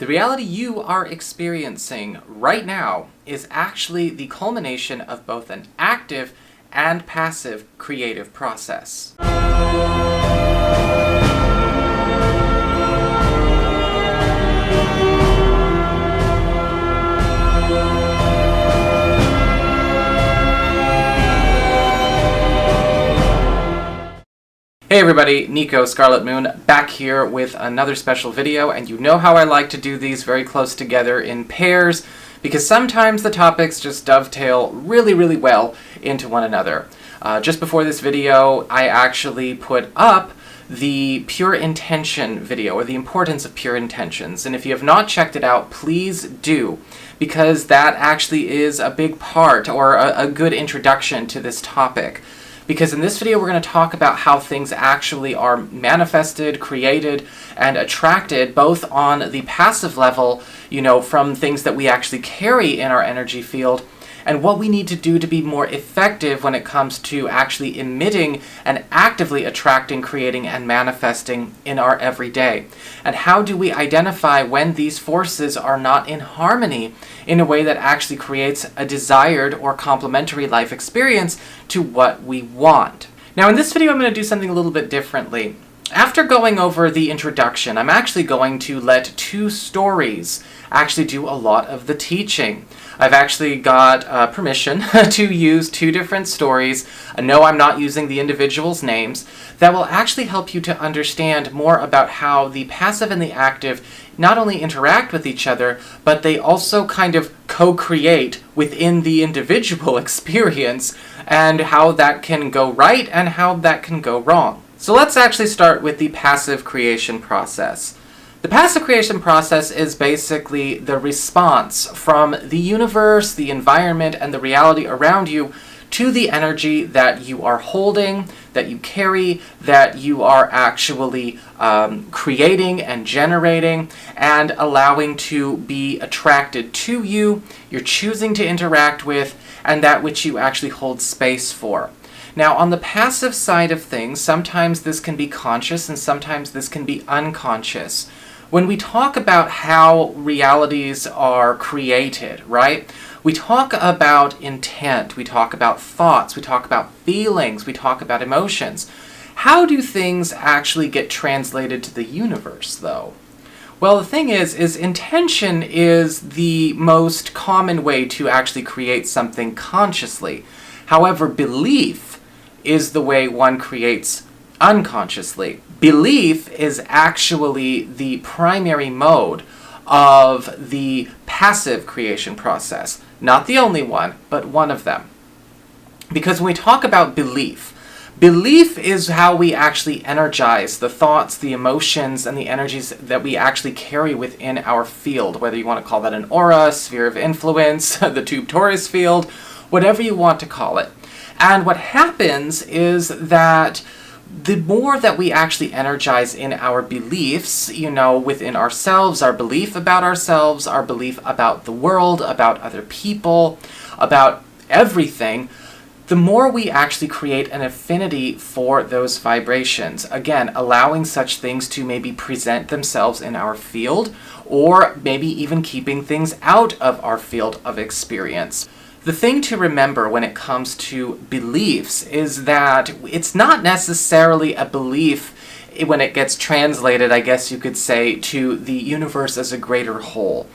The reality you are experiencing right now is actually the culmination of both an active and passive creative process. Hey everybody, Nico, Scarlet Moon, back here with another special video, and you know how I like to do these very close together in pairs, because sometimes the topics just dovetail really well into one another. Just before this video, I actually put up the pure intention video, or the importance of pure intentions, and if you have not checked it out, please do, because that actually is a big part, or a good introduction to this topic. Because in this video we're going to talk about how things actually are manifested, created, and attracted both on the passive level, from things that we actually carry in our energy field, and what we need to do to be more effective when it comes to actually emitting and actively attracting, creating, and manifesting in our everyday. And how do we identify when these forces are not in harmony in a way that actually creates a desired or complementary life experience to what we want. Now in this video I'm going to do something a little bit differently. After going over the introduction, I'm actually going to let two stories actually do a lot of the teaching. I've actually got permission to use two different stories. No, I'm not using the individuals' names. That will actually help you to understand more about how the passive and the active not only interact with each other, but they also kind of co-create within the individual experience, and how that can go right and how that can go wrong. So let's actually start with the passive creation process. The passive creation process is basically the response from the universe, the environment, and the reality around you to the energy that you are holding, that you carry, that you are actually creating and generating and allowing to be attracted to you, you're choosing to interact with, and that which you actually hold space for. Now, on the passive side of things, sometimes this can be conscious and sometimes this can be unconscious. When we talk about how realities are created, right? We talk about intent, we talk about thoughts, we talk about feelings, we talk about emotions. How do things actually get translated to the universe, though? Well, the thing is intention is the most common way to actually create something consciously. However, belief is the way one creates unconsciously. Belief is actually the primary mode of the passive creation process. Not the only one, but one of them. Because when we talk about belief is how we actually energize the thoughts, the emotions, and the energies that we actually carry within our field, whether you want to call that an aura, sphere of influence, the tube torus field, whatever you want to call it. And what happens is that the more that we actually energize in our beliefs, within ourselves, our belief about ourselves, our belief about the world, about other people, about everything, the more we actually create an affinity for those vibrations. Again, allowing such things to maybe present themselves in our field, or maybe even keeping things out of our field of experience. The thing to remember when it comes to beliefs is that it's not necessarily a belief when it gets translated, I guess you could say, to the universe as a greater whole.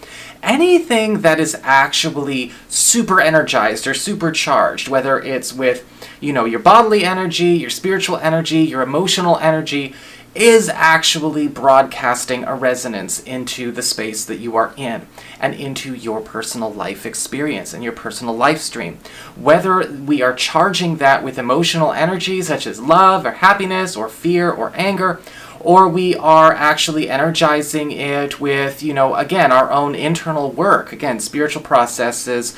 Anything that is actually super energized or supercharged, whether it's with, your bodily energy, your spiritual energy, your emotional energy, is actually broadcasting a resonance into the space that you are in and into your personal life experience and your personal life stream. Whether we are charging that with emotional energy such as love or happiness or fear or anger, or we are actually energizing it with, again, our own internal work, again, spiritual processes,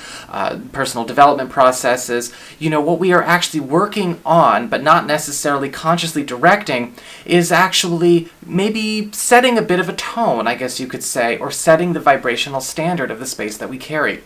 personal development processes, what we are actually working on, but not necessarily consciously directing, is actually maybe setting a bit of a tone, I guess you could say, or setting the vibrational standard of the space that we carry.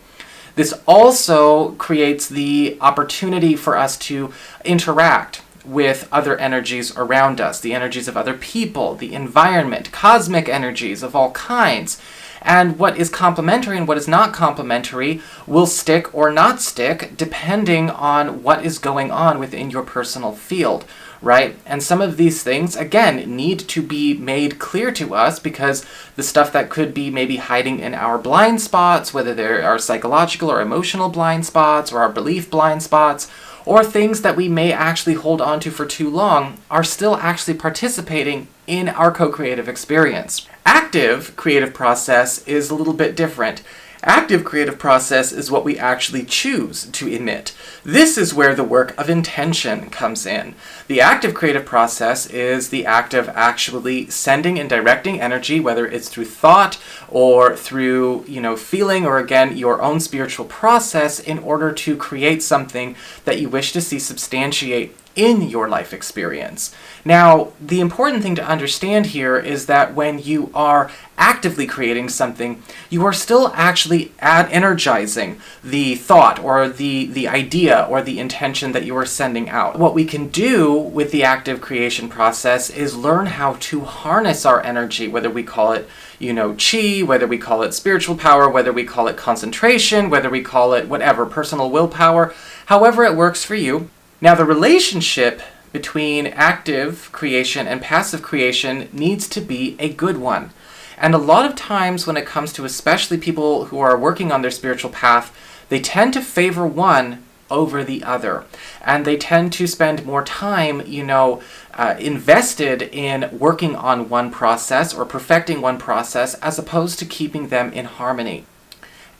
This also creates the opportunity for us to interact with other energies around us, the energies of other people, the environment, cosmic energies of all kinds. And what is complementary and what is not complementary will stick or not stick depending on what is going on within your personal field, right? And some of these things, again, need to be made clear to us because the stuff that could be maybe hiding in our blind spots, whether they are psychological or emotional blind spots or our belief blind spots, or things that we may actually hold on to for too long, are still actually participating in our co-creative experience. Active creative process is a little bit different. Active creative process is what we actually choose to emit. This is where the work of intention comes in. The active creative process is the act of actually sending and directing energy, whether it's through thought or through, feeling, or again, your own spiritual process in order to create something that you wish to see substantiate in your life experience. Now, the important thing to understand here is that when you are actively creating something, you are still actually energizing the thought or the idea or the intention that you are sending out. What we can do with the active creation process is learn how to harness our energy, whether we call it chi, whether we call it spiritual power, whether we call it concentration, whether we call it whatever, personal willpower, however it works for you. Now, the relationship between active creation and passive creation needs to be a good one. And a lot of times when it comes to especially people who are working on their spiritual path, they tend to favor one over the other. And they tend to spend more time, invested in working on one process or perfecting one process as opposed to keeping them in harmony.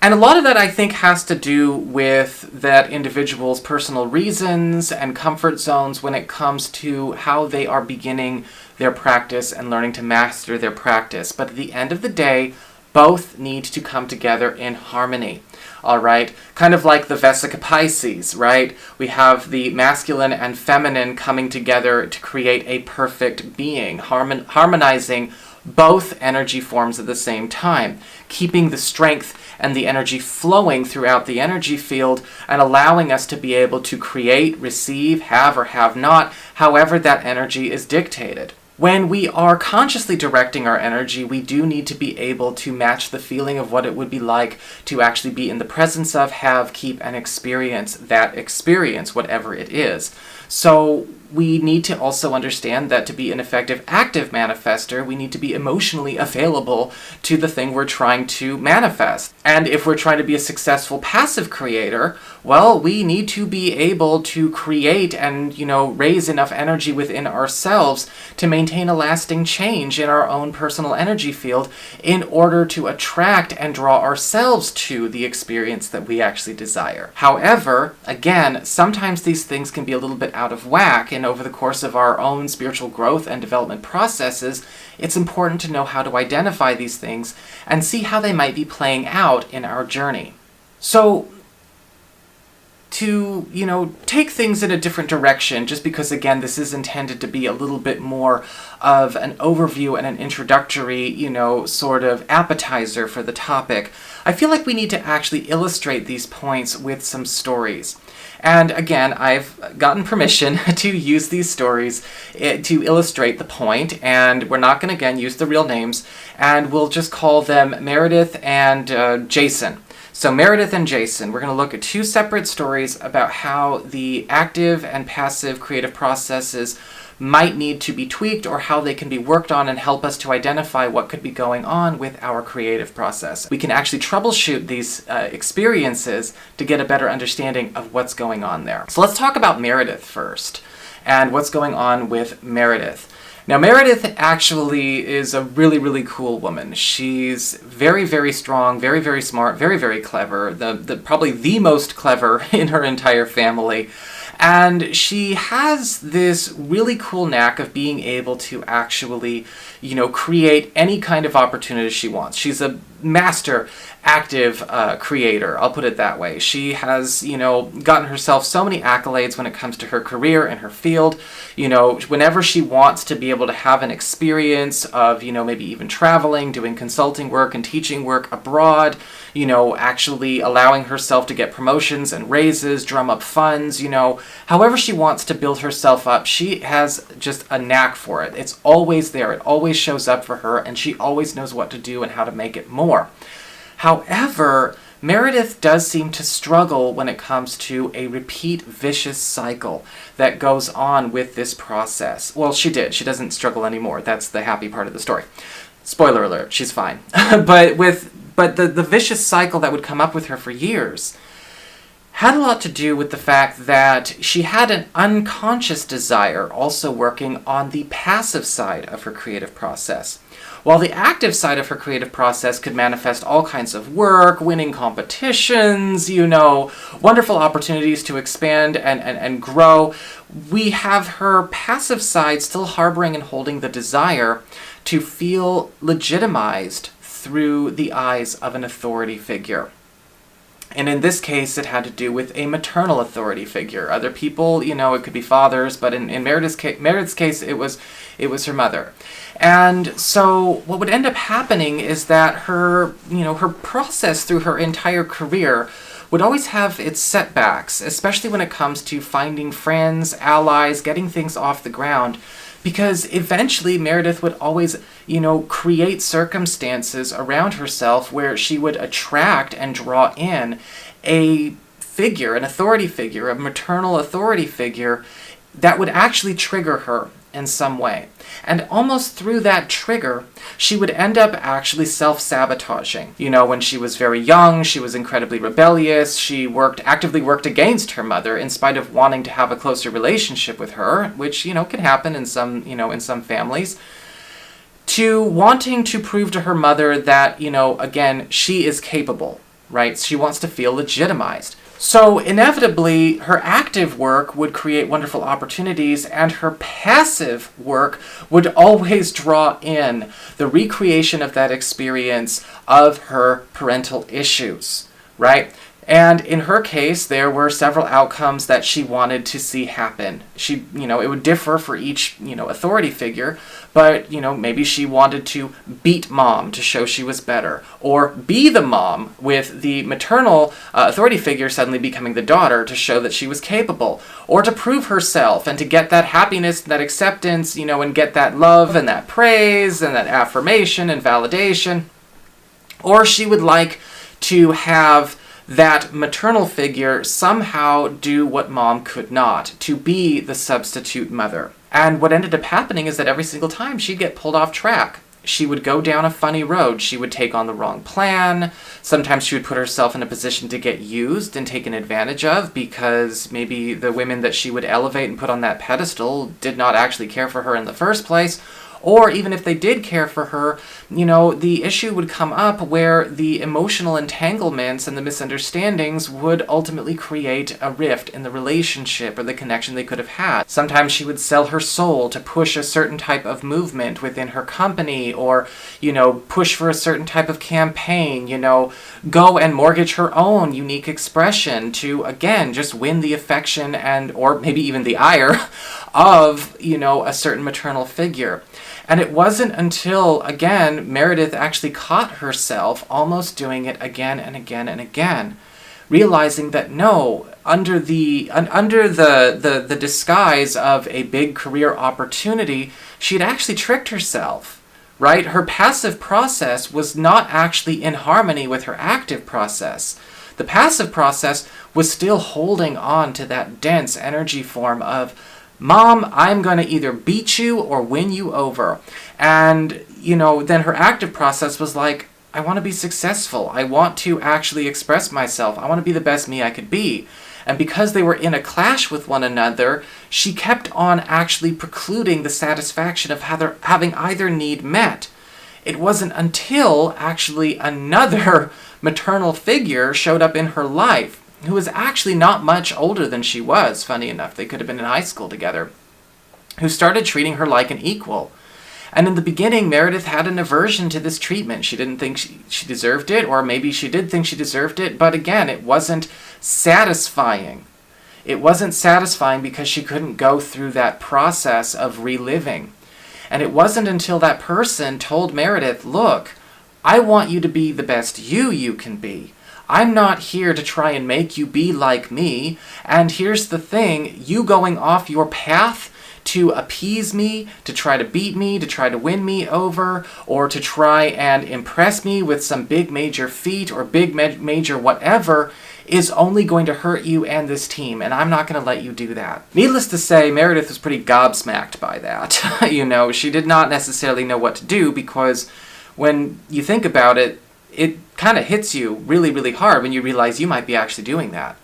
And a lot of that, I think, has to do with that individual's personal reasons and comfort zones when it comes to how they are beginning their practice and learning to master their practice. But at the end of the day, both need to come together in harmony. All right? Kind of like the Vesica Pisces, right? We have the masculine and feminine coming together to create a perfect being, harmonizing both energy forms at the same time, keeping the strength and the energy flowing throughout the energy field and allowing us to be able to create, receive, have or have not, however that energy is dictated. When we are consciously directing our energy, we do need to be able to match the feeling of what it would be like to actually be in the presence of, have, keep, and experience that experience, whatever it is. So we need to also understand that to be an effective active manifester, we need to be emotionally available to the thing we're trying to manifest. And if we're trying to be a successful passive creator, well, we need to be able to create and, raise enough energy within ourselves to maintain a lasting change in our own personal energy field in order to attract and draw ourselves to the experience that we actually desire. However, again, sometimes these things can be a little bit out of whack, and over the course of our own spiritual growth and development processes, it's important to know how to identify these things and see how they might be playing out in our journey. So, to, take things in a different direction, just because, again, this is intended to be a little bit more of an overview and an introductory, sort of appetizer for the topic, I feel like we need to actually illustrate these points with some stories. And again, I've gotten permission to use these stories to illustrate the point, and we're not going to, again, use the real names, and we'll just call them Meredith and Jason. So Meredith and Jason, we're going to look at two separate stories about how the active and passive creative processes might need to be tweaked or how they can be worked on and help us to identify what could be going on with our creative process. We can actually troubleshoot these experiences to get a better understanding of what's going on there. So let's talk about Meredith first and what's going on with Meredith. Now, Meredith actually is a really, really cool woman. She's very, very strong, very, very smart, very, very clever, probably the most clever in her entire family. And she has this really cool knack of being able to actually, create any kind of opportunity she wants. She's a master active creator, I'll put it that way. She has, gotten herself so many accolades when it comes to her career and her field. Whenever she wants to be able to have an experience of, maybe even traveling, doing consulting work and teaching work abroad, actually allowing herself to get promotions and raises, drum up funds, however she wants to build herself up, she has just a knack for it. It's always there. It always shows up for her, and she always knows what to do and how to make it more. However, Meredith does seem to struggle when it comes to a repeat vicious cycle that goes on with this process. Well, she did. She doesn't struggle anymore. That's the happy part of the story. Spoiler alert, she's fine. but the vicious cycle that would come up with her for years had a lot to do with the fact that she had an unconscious desire also working on the passive side of her creative process. While the active side of her creative process could manifest all kinds of work, winning competitions, wonderful opportunities to expand and grow, we have her passive side still harboring and holding the desire to feel legitimized through the eyes of an authority figure. And in this case, it had to do with a maternal authority figure. Other people, it could be fathers, but in Meredith's case, it was her mother. And so what would end up happening is that her process through her entire career would always have its setbacks, especially when it comes to finding friends, allies, getting things off the ground. Because eventually Meredith would always, create circumstances around herself where she would attract and draw in a figure, an authority figure, a maternal authority figure that would actually trigger her in some way. And almost through that trigger, she would end up actually self-sabotaging. When she was very young, she was incredibly rebellious. She actively worked against her mother in spite of wanting to have a closer relationship with her, which, can happen in some families, to wanting to prove to her mother that, again, she is capable, right? She wants to feel legitimized. So inevitably, her active work would create wonderful opportunities, and her passive work would always draw in the recreation of that experience of her parental issues, right? And in her case, there were several outcomes that she wanted to see happen. It would differ for each, authority figure, but, maybe she wanted to beat mom to show she was better, or be the mom with the maternal authority figure suddenly becoming the daughter to show that she was capable, or to prove herself and to get that happiness, that acceptance, and get that love and that praise and that affirmation and validation. Or she would like to have that maternal figure somehow do what mom could not, to be the substitute mother. And what ended up happening is that every single time she'd get pulled off track. She would go down a funny road. She would take on the wrong plan. Sometimes she would put herself in a position to get used and taken advantage of because maybe the women that she would elevate and put on that pedestal did not actually care for her in the first place. Or even if they did care for her, the issue would come up where the emotional entanglements and the misunderstandings would ultimately create a rift in the relationship or the connection they could have had. Sometimes she would sell her soul to push a certain type of movement within her company, or, push for a certain type of campaign, go and mortgage her own unique expression to, again, just win the affection or maybe even the ire of, a certain maternal figure. And it wasn't until, again, Meredith actually caught herself almost doing it again and again and again, realizing that no, under the disguise of a big career opportunity, she'd actually tricked herself, right? Her passive process was not actually in harmony with her active process. The passive process was still holding on to that dense energy form of, Mom, I'm going to either beat you or win you over. And, then her active process was like, I want to be successful. I want to actually express myself. I want to be the best me I could be. And because they were in a clash with one another, she kept on actually precluding the satisfaction of having either need met. It wasn't until actually another maternal figure showed up in her life, who was actually not much older than she was, funny enough. They could have been in high school together, who started treating her like an equal. And in the beginning, Meredith had an aversion to this treatment. She didn't think she deserved it, or maybe she did think she deserved it, but again, it wasn't satisfying. It wasn't satisfying because she couldn't go through that process of reliving. And it wasn't until that person told Meredith, look, I want you to be the best you can be. I'm not here to try and make you be like me, and here's the thing, you going off your path to appease me, to try to beat me, to try to win me over, or to try and impress me with some big major feat or big major whatever, is only going to hurt you and this team, and I'm not going to let you do that. Needless to say, Meredith was pretty gobsmacked by that. She did not necessarily know what to do, because when you think about it, it kind of hits you really, really hard when you realize you might be actually doing that,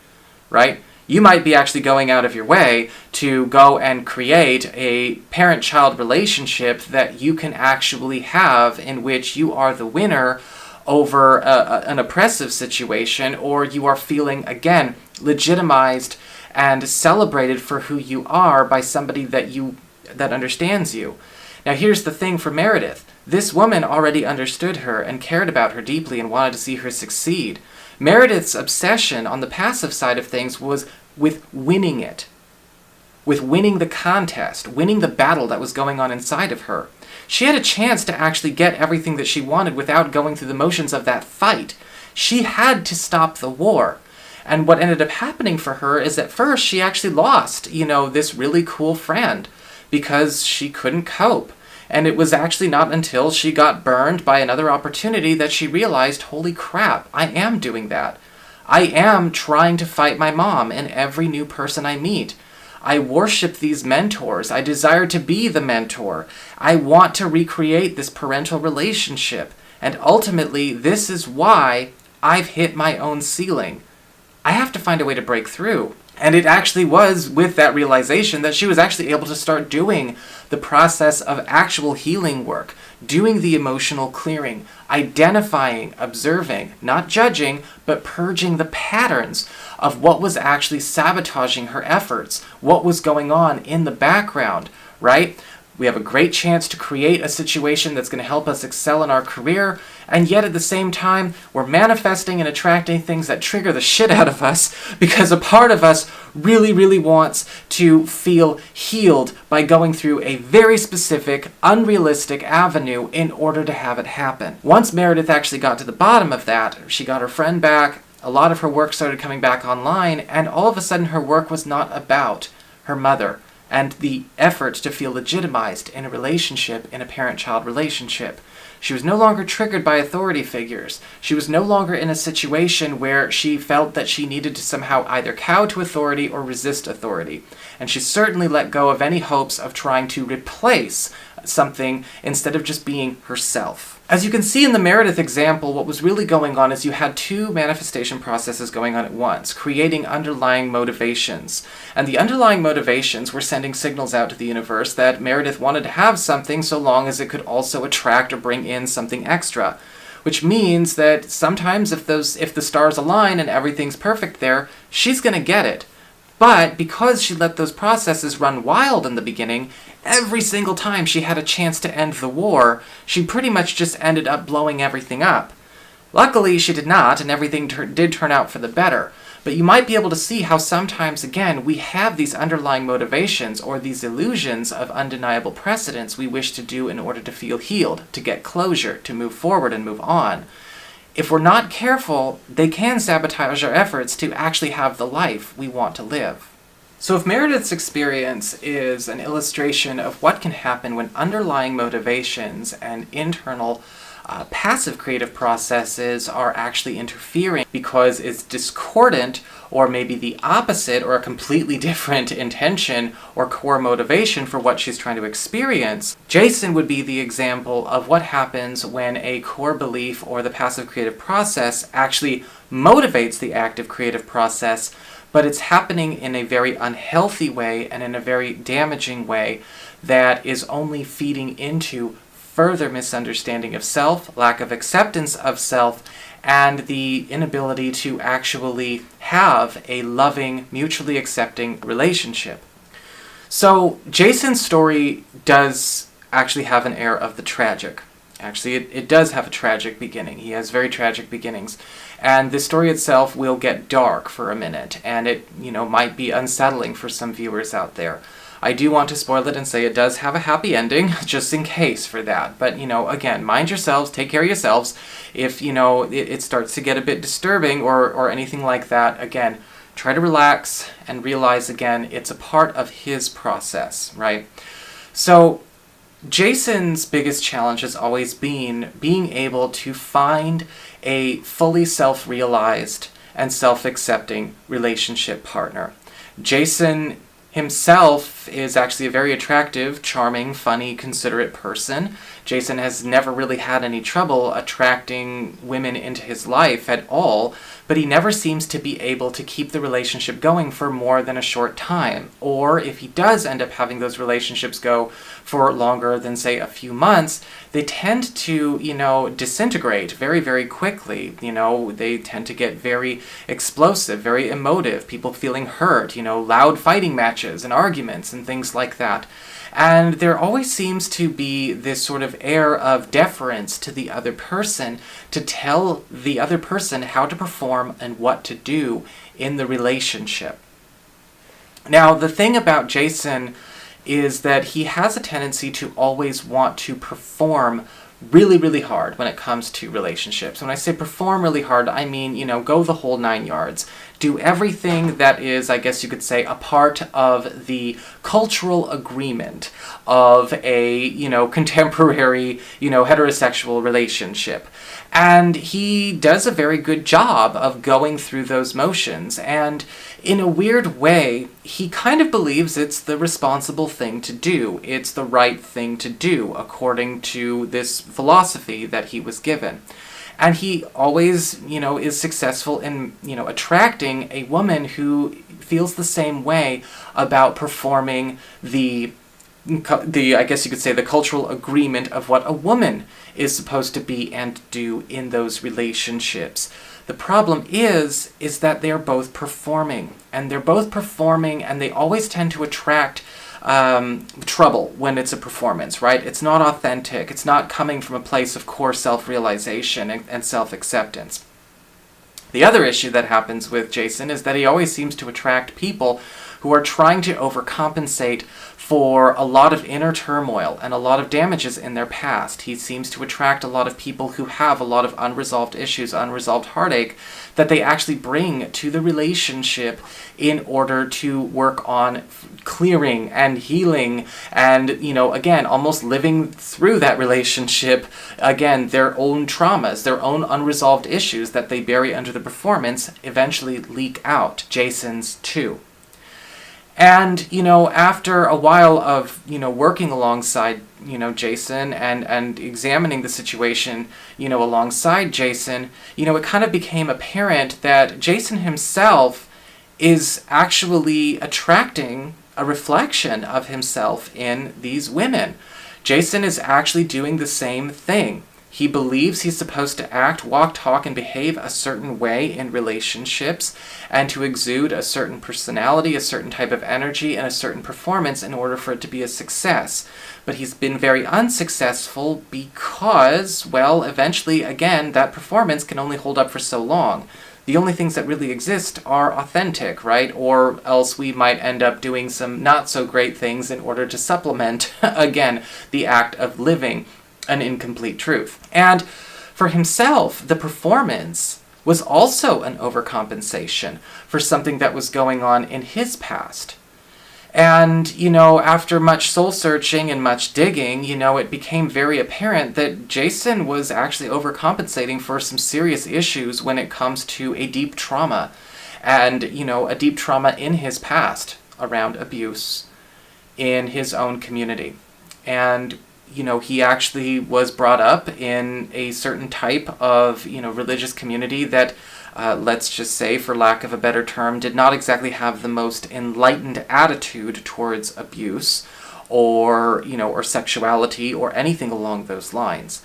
right? You might be actually going out of your way to go and create a parent-child relationship that you can actually have, in which you are the winner over an oppressive situation, or you are feeling, again, legitimized and celebrated for who you are by somebody that understands you. Now here's the thing for Meredith. This woman already understood her and cared about her deeply and wanted to see her succeed. Meredith's obsession on the passive side of things was with winning it. With winning the contest, winning the battle that was going on inside of her. She had a chance to actually get everything that she wanted without going through the motions of that fight. She had to stop the war. And what ended up happening for her is at first she actually lost, this really cool friend because she couldn't cope. And it was actually not until she got burned by another opportunity that she realized, holy crap, I am doing that. I am trying to fight my mom and every new person I meet. I worship these mentors. I desire to be the mentor. I want to recreate this parental relationship. And ultimately, this is why I've hit my own ceiling. I have to find a way to break through. And it actually was with that realization that she was actually able to start doing the process of actual healing work, doing the emotional clearing, identifying, observing, not judging, but purging the patterns of what was actually sabotaging her efforts, what was going on in the background, right? We have a great chance to create a situation that's going to help us excel in our career, and yet at the same time, we're manifesting and attracting things that trigger the shit out of us because a part of us really, really wants to feel healed by going through a very specific, unrealistic avenue in order to have it happen. Once Meredith actually got to the bottom of that, she got her friend back, a lot of her work started coming back online, and all of a sudden her work was not about her mother and the effort to feel legitimized in a relationship, in a parent-child relationship. She was no longer triggered by authority figures. She was no longer in a situation where she felt that she needed to somehow either cow to authority or resist authority. And she certainly let go of any hopes of trying to replace something instead of just being herself. As you can see in the Meredith example, what was really going on is you had two manifestation processes going on at once, creating underlying motivations. And the underlying motivations were sending signals out to the universe that Meredith wanted to have something so long as it could also attract or bring in something extra. Which means that sometimes if the stars align and everything's perfect there, she's going to get it. But because she let those processes run wild in the beginning, every single time she had a chance to end the war, she pretty much just ended up blowing everything up. Luckily, she did not, and everything did turn out for the better. But you might be able to see how sometimes, again, we have these underlying motivations or these illusions of undeniable precedents we wish to do in order to feel healed, to get closure, to move forward and move on. If we're not careful, they can sabotage our efforts to actually have the life we want to live. So if Meredith's experience is an illustration of what can happen when underlying motivations and internal passive creative processes are actually interfering because it's discordant or maybe the opposite or a completely different intention or core motivation for what she's trying to experience, Jason would be the example of what happens when a core belief or the passive creative process actually motivates the active creative process, but it's happening in a very unhealthy way and in a very damaging way that is only feeding into further misunderstanding of self, lack of acceptance of self, and the inability to actually have a loving, mutually accepting relationship. So Jason's story does actually have an air of the tragic. Actually, it does have a tragic beginning. He has very tragic beginnings. And the story itself will get dark for a minute, and it, might be unsettling for some viewers out there. I do want to spoil it and say it does have a happy ending, just in case for that. But, again, mind yourselves, take care of yourselves. If, it starts to get a bit disturbing or anything like that, again, try to relax and realize, again, it's a part of his process, right? So Jason's biggest challenge has always been being able to find a fully self-realized and self-accepting relationship partner. Jason himself is actually a very attractive, charming, funny, considerate person. Jason has never really had any trouble attracting women into his life at all, but he never seems to be able to keep the relationship going for more than a short time. Or if he does end up having those relationships go for longer than, say, a few months, they tend to, disintegrate very, very quickly. They tend to get very explosive, very emotive, people feeling hurt, loud fighting matches and arguments and things like that. And there always seems to be this sort of air of deference to the other person to tell the other person how to perform and what to do in the relationship. Now, the thing about Jason is that he has a tendency to always want to perform really, really hard when it comes to relationships. When I say perform really hard, I mean, go the whole 9 yards. Do everything that is, I guess you could say, a part of the cultural agreement of a, contemporary, heterosexual relationship. And he does a very good job of going through those motions. And in a weird way, he kind of believes it's the responsible thing to do. It's the right thing to do, according to this philosophy that he was given. And he always, is successful in, attracting a woman who feels the same way about performing the I guess you could say, the cultural agreement of what a woman is supposed to be and do in those relationships. The problem is that they're both performing, and they always tend to attract trouble when it's a performance, right? It's not authentic. It's not coming from a place of core self-realization and self-acceptance. The other issue that happens with Jason is that he always seems to attract people who are trying to overcompensate for a lot of inner turmoil and a lot of damages in their past. He seems to attract a lot of people who have a lot of unresolved issues, unresolved heartache, that they actually bring to the relationship in order to work on clearing and healing and, again, almost living through that relationship, again, their own traumas, their own unresolved issues that they bury under the performance eventually leak out. Jason's too. And, after a while of, working alongside, Jason and examining the situation, alongside Jason, it kind of became apparent that Jason himself is actually attracting a reflection of himself in these women. Jason is actually doing the same thing. He believes he's supposed to act, walk, talk, and behave a certain way in relationships and to exude a certain personality, a certain type of energy, and a certain performance in order for it to be a success. But he's been very unsuccessful because, well, eventually, again, that performance can only hold up for so long. The only things that really exist are authentic, right? Or else we might end up doing some not so great things in order to supplement, again, the act of living an incomplete truth. And for himself, the performance was also an overcompensation for something that was going on in his past. And, after much soul-searching and much digging, it became very apparent that Jason was actually overcompensating for some serious issues when it comes to a deep trauma. And, a deep trauma in his past around abuse in his own community. And he actually was brought up in a certain type of, religious community that, let's just say, for lack of a better term, did not exactly have the most enlightened attitude towards abuse or sexuality or anything along those lines.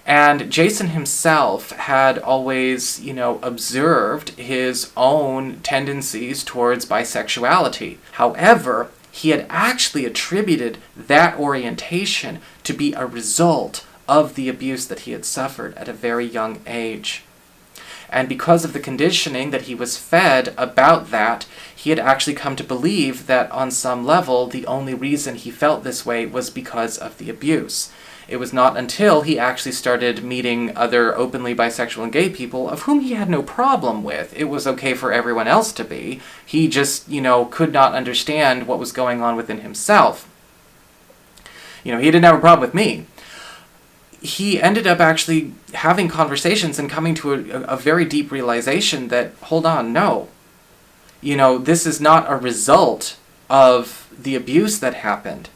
And Jason himself had always, observed his own tendencies towards bisexuality. However, he had actually attributed that orientation to be a result of the abuse that he had suffered at a very young age. And because of the conditioning that he was fed about that, he had actually come to believe that on some level, the only reason he felt this way was because of the abuse. It was not until he actually started meeting other openly bisexual and gay people, of whom he had no problem with. It was okay for everyone else to be. He just, could not understand what was going on within himself. He didn't have a problem with me. He ended up actually having conversations and coming to a very deep realization that, hold on, no. This is not a result of the abuse that happened.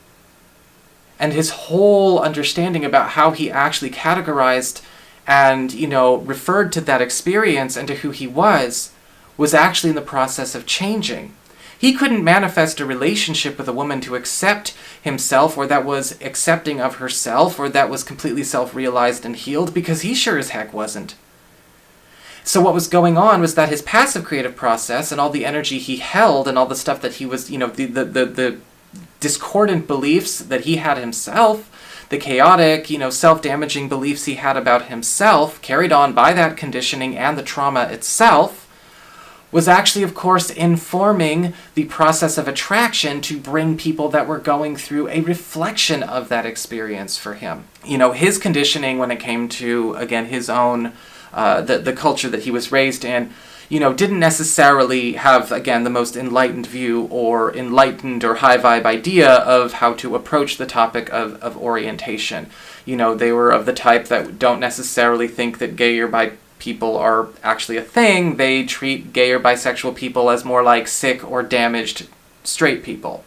And his whole understanding about how he actually categorized and, referred to that experience and to who he was actually in the process of changing. He couldn't manifest a relationship with a woman to accept himself, or that was accepting of herself, or that was completely self-realized and healed, because he sure as heck wasn't. So what was going on was that his passive creative process and all the energy he held and all the stuff that he was, the discordant beliefs that he had himself, the chaotic, self-damaging beliefs he had about himself, carried on by that conditioning and the trauma itself, was actually, of course, informing the process of attraction to bring people that were going through a reflection of that experience for him. His conditioning when it came to, again, his own, the culture that he was raised in, didn't necessarily have, again, the most enlightened view or enlightened or high vibe idea of how to approach the topic of orientation. They were of the type that don't necessarily think that gay or bi people are actually a thing. They treat gay or bisexual people as more like sick or damaged straight people.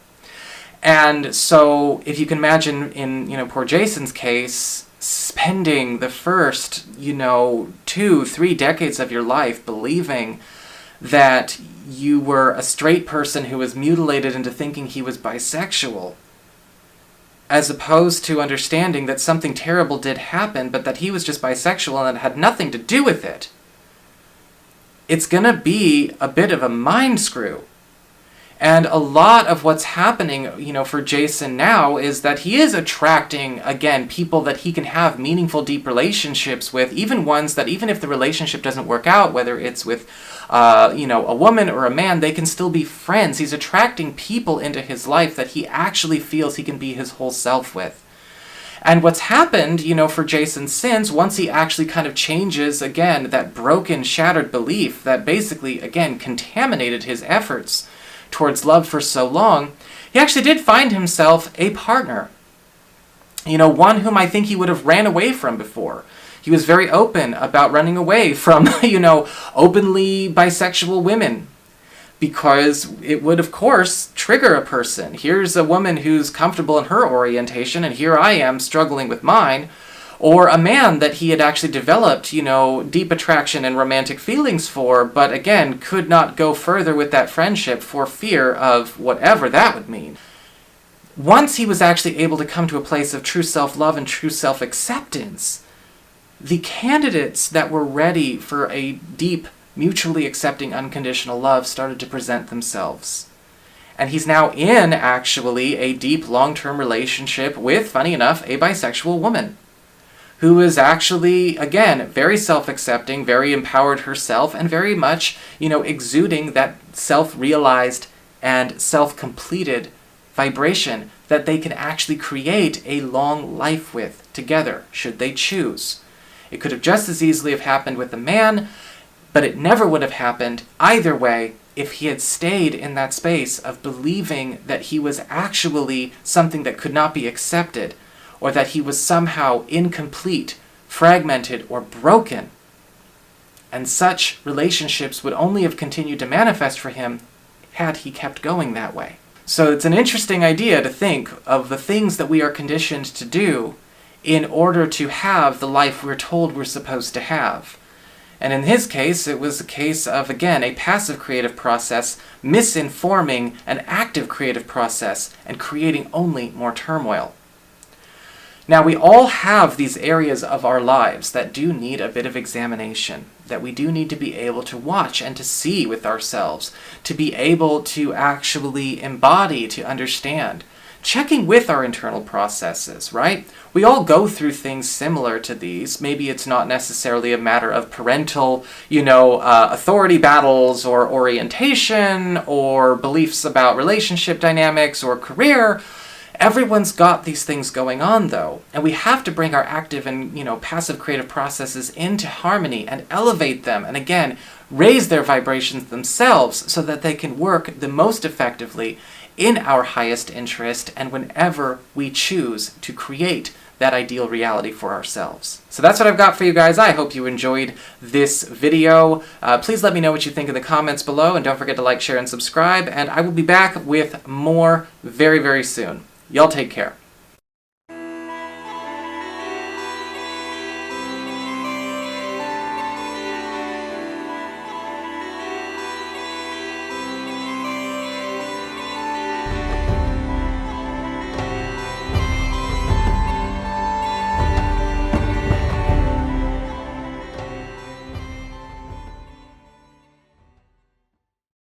And so if you can imagine in, poor Jason's case, spending the first, 2-3 decades of your life believing that you were a straight person who was mutilated into thinking he was bisexual, as opposed to understanding that something terrible did happen, but that he was just bisexual and it had nothing to do with it. It's gonna be a bit of a mind screw. And a lot of what's happening, for Jason now is that he is attracting, again, people that he can have meaningful, deep relationships with, even ones that even if the relationship doesn't work out, whether it's with, a woman or a man, they can still be friends. He's attracting people into his life that he actually feels he can be his whole self with. And what's happened, for Jason since, once he actually kind of changes, again, that broken, shattered belief that basically, again, contaminated his efforts towards love for so long, he actually did find himself a partner. One whom I think he would have ran away from before. He was very open about running away from, openly bisexual women, because it would, of course, trigger a person. Here's a woman who's comfortable in her orientation, and here I am struggling with mine. Or a man that he had actually developed, deep attraction and romantic feelings for, but again, could not go further with that friendship for fear of whatever that would mean. Once he was actually able to come to a place of true self-love and true self-acceptance, the candidates that were ready for a deep, mutually accepting, unconditional love started to present themselves. And he's now in, actually, a deep, long-term relationship with, funny enough, a bisexual woman, who is actually, again, very self-accepting, very empowered herself, and very much, exuding that self-realized and self-completed vibration that they can actually create a long life with together, should they choose. It could have just as easily have happened with a man, but it never would have happened either way if he had stayed in that space of believing that he was actually something that could not be accepted, or that he was somehow incomplete, fragmented, or broken. And such relationships would only have continued to manifest for him had he kept going that way. So it's an interesting idea to think of the things that we are conditioned to do in order to have the life we're told we're supposed to have. And in his case, it was a case of, again, a passive creative process misinforming an active creative process and creating only more turmoil. Now, we all have these areas of our lives that do need a bit of examination, that we do need to be able to watch and to see with ourselves, to be able to actually embody, to understand, checking with our internal processes, right? We all go through things similar to these. Maybe it's not necessarily a matter of parental, authority battles or orientation or beliefs about relationship dynamics or career. Everyone's got these things going on, though, and we have to bring our active and, passive creative processes into harmony and elevate them, and again, raise their vibrations themselves so that they can work the most effectively in our highest interest and whenever we choose to create that ideal reality for ourselves. So that's what I've got for you guys. I hope you enjoyed this video. Please let me know what you think in the comments below, and don't forget to like, share, and subscribe, and I will be back with more very, very soon. Y'all take care.